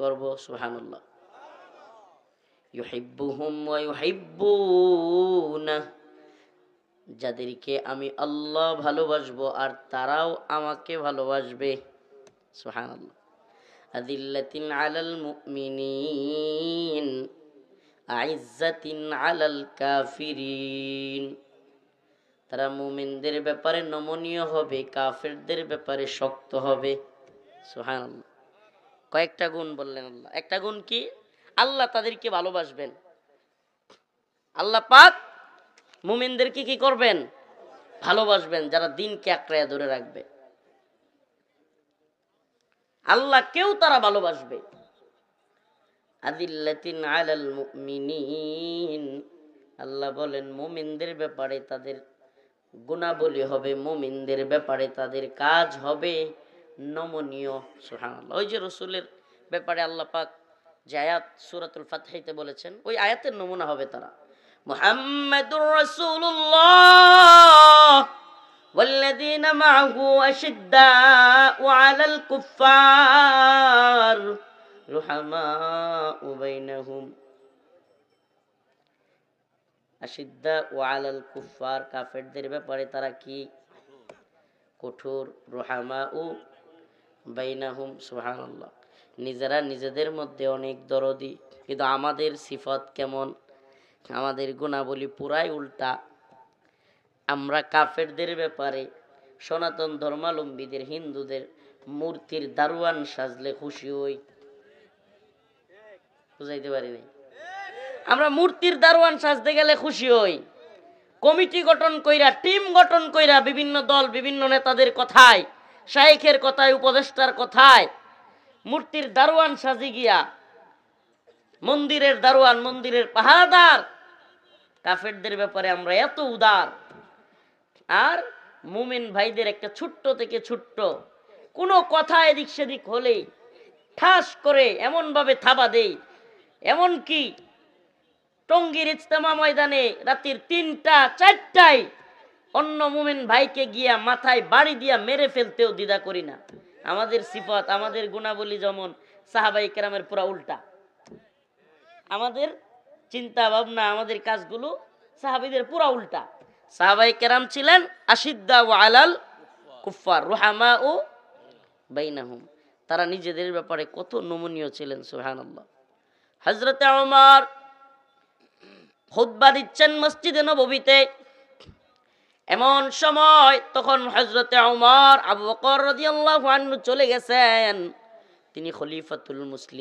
করব সুবহানাল্লাহ। ইউহিব্বুহুম ওয়া ইউহিব্বুনা, যাদেরকে আমি আল্লাহ ভালোবাসবো আর তারাও আমাকে ভালোবাসবে সুবহানাল্লাহ। আযিল্লাতিন আলাল মুমিনিন আইজ্জাতিন আলাল কাফিরিন, তারা মুমিনদের ব্যাপারে নমনীয় হবে, কাফেরদের ব্যাপারে শক্ত হবে সুবহানাল্লাহ। কয়েকটা গুণ বললেন আল্লাহ। একটা গুণ কি? আল্লাহ তাদেরকে ভালোবাসবেন। আল্লাহ পাক মুমিনদেরকে কি করবেন? ভালোবাসবেন, যারা দ্বীনকে আঁকড়ায় ধরে রাখবে। আল্লাহকেও তারা ভালোবাসবে। আদিল্লাতিন আলাল মুমিনিন, আল্লাহ বলেন মুমিনদের ব্যাপারে তাদের গুণাবলী হবে, মুমিনদের ব্যাপারে তাদের কাজ হবে নমনীয় সুবহানাল্লাহ। ওই যে রাসূলের ব্যাপারে আল্লাহ পাক যে আয়াত সূরাতুল ফাতহিতে বলেছেন, ওই আয়াতের নমুনা হবে তারা। মুহাম্মাদুর রাসূলুল্লাহ ওয়াল্লাযীনা মাআহু আশিদ্দাউ আলাল কুফফার রুহামাউ বাইনাহুম। আশিদ্দাউ আলাল কুফফার, কাফেরদের ব্যাপারে তারা কি? কঠোর। রুহামাউ বাইনাহুম সুবহানাল্লাহ, নিজেরা নিজেদের মধ্যে অনেক দরদি। কিন্তু আমাদের সিফত কেমন? আমাদের গুণাবলী পুরাই উল্টা। আমরা কাফেরদের ব্যাপারে, সনাতন ধর্মাবলম্বীদের, হিন্দুদের মূর্তির দারোয়ান সাজলে খুশি হই। বুঝাইতে পারি নাই? আমরা মূর্তির দারোয়ান সাজতে গেলে খুশি হই। কমিটি গঠন কইরা, টিম গঠন কইরা, বিভিন্ন দল বিভিন্ন নেতাদের কথায়, শাইখের কথায়, উপদেষ্টার কথায় মূর্তির দারোয়ান সাজি গিয়া, মন্দিরের দারোয়ান, মন্দিরের পাহারাদার। কাফেরদের ব্যাপারে আমরা এত উদার, আর মুমিন ভাইদের একটা ছোট্ট থেকে ছোট্ট কোনো কথা এদিক সেদিক হলেই ঠাস করে এমন ভাবে থাবা দেই, এমন কি টঙ্গীর ইজতেমা ময়দানে রাতের ৩টা ৪টায় অন্য মুমিন ভাইকে গিয়া মাথায় বাড়ি দিয়া মেরে ফেলতেও দ্বিধা করি না। আমাদের সিফাত, আমাদের গুণাবলী যেমন সাহাবায়ে কেরামের পুরা উল্টা। আমাদের চিন্তা ভাবনা, আমাদের কাজগুলো সাহাবীদের পুরা উল্টা। সাহাবায়ে কেরাম ছিলেন আশিদ্দাউ আলাল কুফফার রুহামাউ বাইনাহুম, তারা নিজেদের ব্যাপারে কত নমনীয় ছিলেন সুবহানাল্লাহ। হযরতে ওমর খুতবা দিচ্ছেন মসজিদে নববীতে, এমন সময় তখন হযরতে ওমর, আবু বকর রাদিয়াল্লাহু আনহু চলে গেছেন, তিনি খলিফাতুল মুসলিম।